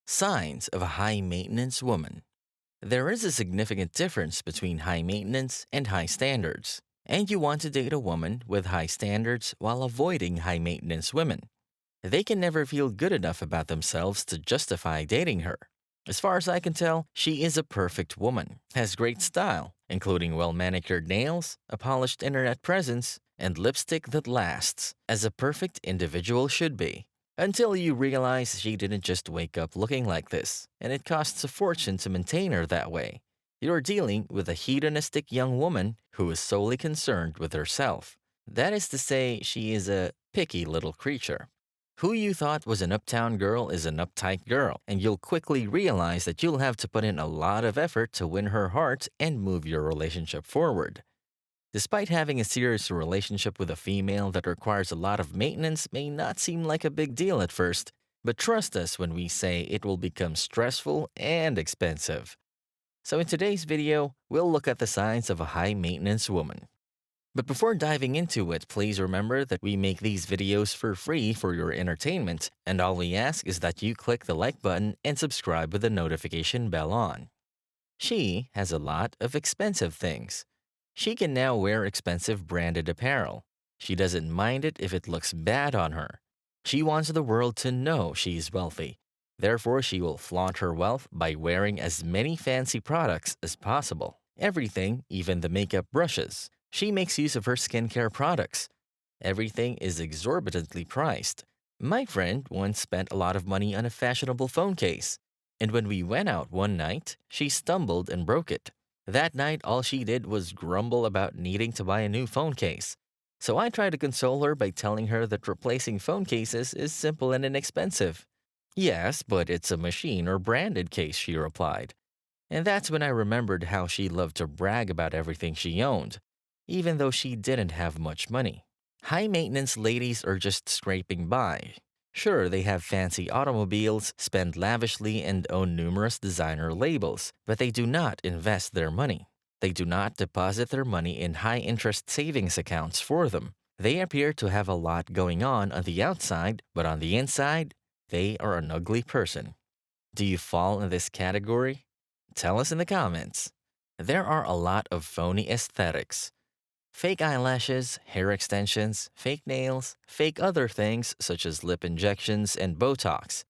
Signs of a high maintenance woman. There is a significant difference between high maintenance and high standards, and you want to date a woman with high standards while avoiding high maintenance women. They can never feel good enough about themselves to justify dating her. As far as I can tell, she is a perfect woman, has great style, including well manicured nails, a polished internet presence, and lipstick that lasts, as a perfect individual should be. Until you realize she didn't just wake up looking like this, and it costs a fortune to maintain her that way. You're dealing with a hedonistic young woman who is solely concerned with herself. That is to say, she is a picky little creature. Who you thought was an uptown girl is an uptight girl, and you'll quickly realize that you'll have to put in a lot of effort to win her heart and move your relationship forward. Despite having a serious relationship with a female that requires a lot of maintenance may not seem like a big deal at first, but trust us when we say it will become stressful and expensive. So in today's video, we'll look at the signs of a high maintenance woman. But before diving into it, please remember that we make these videos for free for your entertainment, and all we ask is that you click the like button and subscribe with the notification bell on. She has a lot of expensive things. She can now wear expensive branded apparel. She doesn't mind it if it looks bad on her. She wants the world to know she's wealthy. Therefore, she will flaunt her wealth by wearing as many fancy products as possible. Everything, even the makeup brushes. She makes use of her skincare products. Everything is exorbitantly priced. My friend once spent a lot of money on a fashionable phone case. And when we went out one night, she stumbled and broke it. That night, all she did was grumble about needing to buy a new phone case. So I tried to console her by telling her that replacing phone cases is simple and inexpensive. Yes, but it's a machine or branded case, she replied. And that's when I remembered how she loved to brag about everything she owned, even though she didn't have much money. High maintenance ladies are just scraping by. Sure, they have fancy automobiles, spend lavishly, and own numerous designer labels, but they do not invest their money. They do not deposit their money in high interest savings accounts for them. They appear to have a lot going on the outside, but on the inside, they are an ugly person. Do you fall in this category? Tell us in the comments. There are a lot of phony aesthetics. Fake eyelashes, hair extensions, fake nails, fake other things such as lip injections and Botox.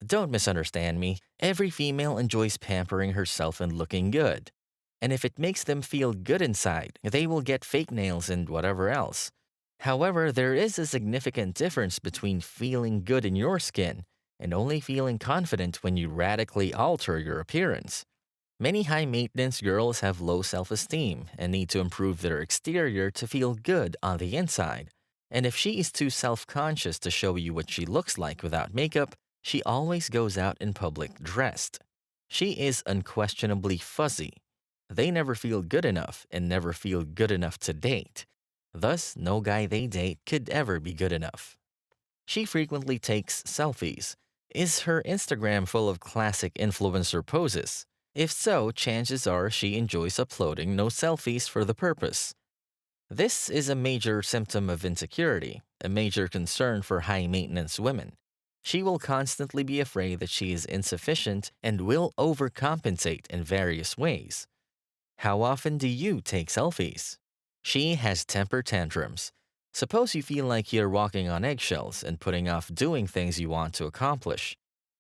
Don't misunderstand me, every female enjoys pampering herself and looking good. And if it makes them feel good inside, they will get fake nails and whatever else. However, there is a significant difference between feeling good in your skin and only feeling confident when you radically alter your appearance. Many high maintenance girls have low self esteem and need to improve their exterior to feel good on the inside. And if she is too self conscious to show you what she looks like without makeup, she always goes out in public dressed. She is unquestionably fuzzy. They never feel good enough and never feel good enough to date. Thus, no guy they date could ever be good enough. She frequently takes selfies. Is her Instagram full of classic influencer poses? If so, chances are she enjoys uploading no selfies for the purpose. This is a major symptom of insecurity, a major concern for high maintenance women. She will constantly be afraid that she is insufficient and will overcompensate in various ways. How often do you take selfies? She has temper tantrums. Suppose you feel like you're walking on eggshells and putting off doing things you want to accomplish.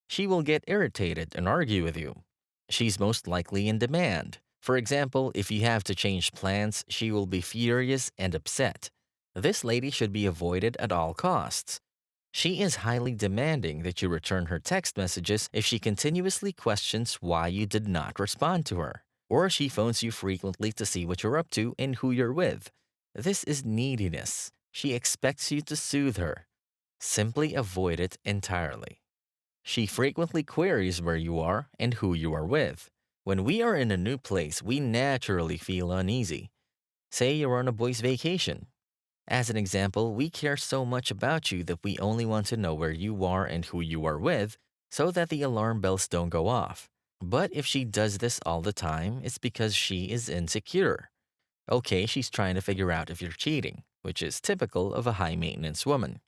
She will get irritated and argue with you. She's most likely in demand. For example, if you have to change plans, she will be furious and upset. This lady should be avoided at all costs. She is highly demanding that you return her text messages if she continuously questions why you did not respond to her, or she phones you frequently to see what you're up to and who you're with. This is neediness. She expects you to soothe her. Simply avoid it entirely. She frequently queries where you are and who you are with. When we are in a new place, we naturally feel uneasy. Say you're on a boy's vacation. As an example, we care so much about you that we only want to know where you are and who you are with so that the alarm bells don't go off. But if she does this all the time, it's because she is insecure. Okay, she's trying to figure out if you're cheating, which is typical of a high maintenance woman.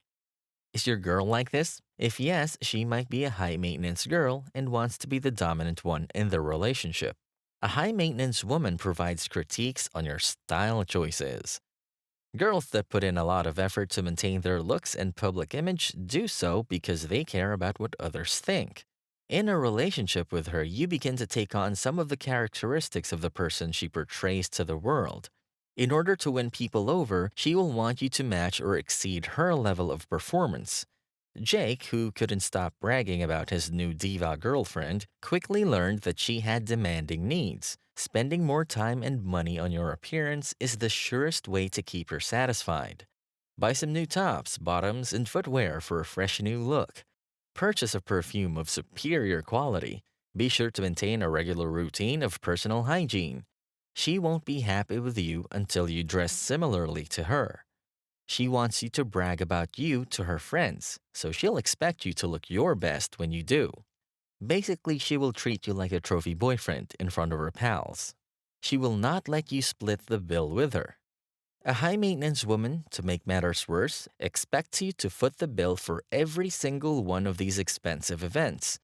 Is your girl like this? If yes, she might be a high maintenance girl and wants to be the dominant one in the relationship. A high maintenance woman provides critiques on your style choices. Girls that put in a lot of effort to maintain their looks and public image do so because they care about what others think. In a relationship with her, you begin to take on some of the characteristics of the person she portrays to the world. In order to win people over, she will want you to match or exceed her level of performance. Jake, who couldn't stop bragging about his new diva girlfriend, quickly learned that she had demanding needs. Spending more time and money on your appearance is the surest way to keep her satisfied. Buy some new tops, bottoms, and footwear for a fresh new look. Purchase a perfume of superior quality. Be sure to maintain a regular routine of personal hygiene. She won't be happy with you until you dress similarly to her. She wants you to brag about you to her friends, so she'll expect you to look your best when you do. Basically, she will treat you like a trophy boyfriend in front of her pals. She will not let you split the bill with her. A high maintenance woman, to make matters worse, expects you to foot the bill for every single one of these expensive events.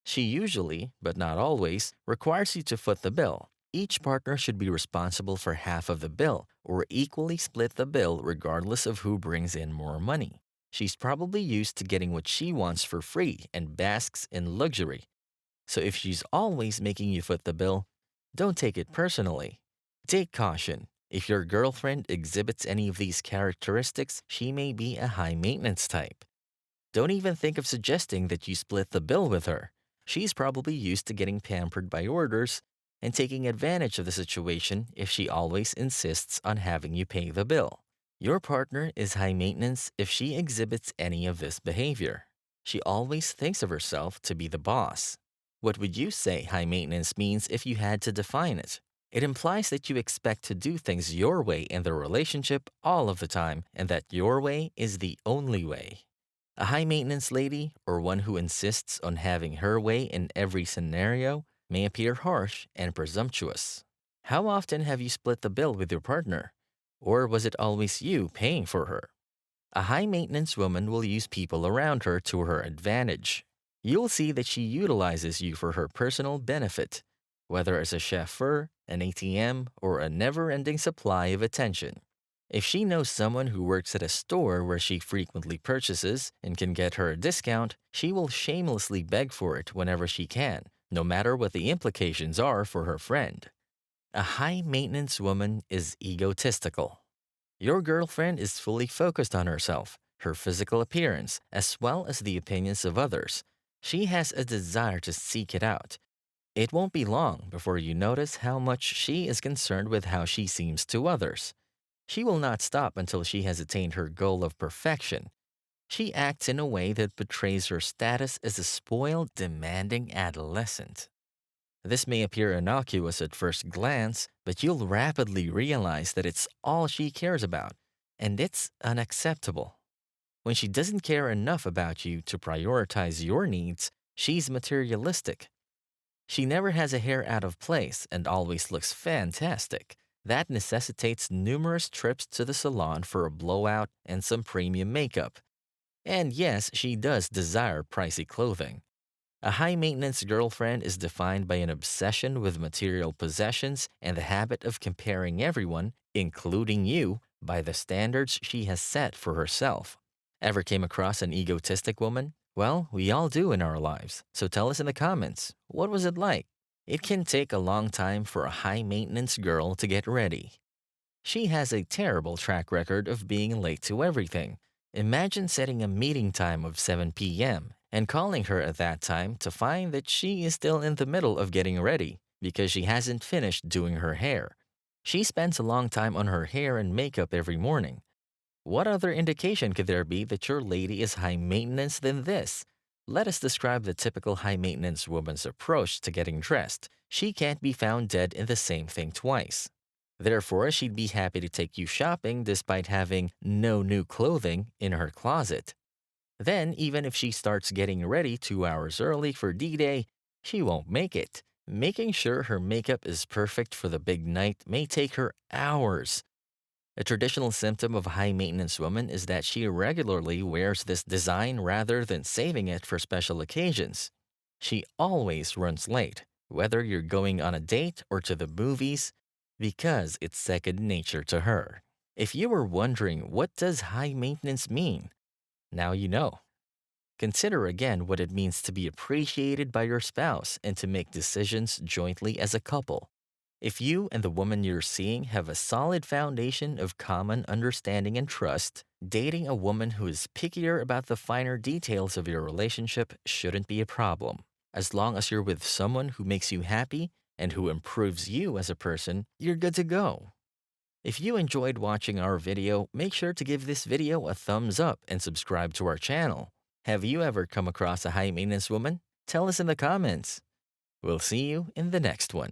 She usually, but not always, requires you to foot the bill. Each partner should be responsible for half of the bill, or equally split the bill regardless of who brings in more money. She's probably used to getting what she wants for free and basks in luxury. So if she's always making you foot the bill, don't take it personally. Take caution. If your girlfriend exhibits any of these characteristics, she may be a high maintenance type. Don't even think of suggesting that you split the bill with her. She's probably used to getting pampered by orders and taking advantage of the situation if she always insists on having you pay the bill. Your partner is high maintenance if she exhibits any of this behavior. She always thinks of herself to be the boss. What would you say high maintenance means if you had to define it? It implies that you expect to do things your way in the relationship all of the time and that your way is the only way. A high maintenance lady, or one who insists on having her way in every scenario, may appear harsh and presumptuous. How often have you split the bill with your partner? Or was it always you paying for her? A high maintenance woman will use people around her to her advantage. You'll see that she utilizes you for her personal benefit, whether as a chauffeur, an ATM, or a never ending supply of attention. If she knows someone who works at a store where she frequently purchases and can get her a discount, she will shamelessly beg for it whenever she can, no matter what the implications are for her friend. A high maintenance woman is egotistical. Your girlfriend is fully focused on herself, her physical appearance, as well as the opinions of others. She has a desire to seek it out. It won't be long before you notice how much she is concerned with how she seems to others. She will not stop until she has attained her goal of perfection. She acts in a way that betrays her status as a spoiled, demanding adolescent. This may appear innocuous at first glance, but you'll rapidly realize that it's all she cares about, and it's unacceptable. When she doesn't care enough about you to prioritize your needs, she's materialistic. She never has a hair out of place and always looks fantastic. That necessitates numerous trips to the salon for a blowout and some premium makeup. And yes, she does desire pricey clothing. A high maintenance girlfriend is defined by an obsession with material possessions and the habit of comparing everyone, including you, by the standards she has set for herself. Ever came across an egotistic woman? Well, we all do in our lives, so tell us in the comments, what was it like? It can take a long time for a high maintenance girl to get ready. She has a terrible track record of being late to everything. Imagine setting a meeting time of 7 p.m. and calling her at that time to find that she is still in the middle of getting ready because she hasn't finished doing her hair. She spends a long time on her hair and makeup every morning. What other indication could there be that your lady is high maintenance than this? Let us describe the typical high maintenance woman's approach to getting dressed. She can't be found dead in the same thing twice. Therefore, she'd be happy to take you shopping despite having no new clothing in her closet. Then, even if she starts getting ready 2 hours early for D-Day, she won't make it. Making sure her makeup is perfect for the big night may take her hours. A traditional symptom of a high maintenance woman is that she regularly wears this design rather than saving it for special occasions. She always runs late, whether you're going on a date or to the movies, because it's second nature to her. If you were wondering what does high maintenance mean, now you know. Consider again what it means to be appreciated by your spouse and to make decisions jointly as a couple. If you and the woman you're seeing have a solid foundation of common understanding and trust, dating a woman who is pickier about the finer details of your relationship shouldn't be a problem. As long as you're with someone who makes you happy and who improves you as a person, you're good to go. If you enjoyed watching our video, make sure to give this video a thumbs up and subscribe to our channel. Have you ever come across a high maintenance woman? Tell us in the comments. We'll see you in the next one.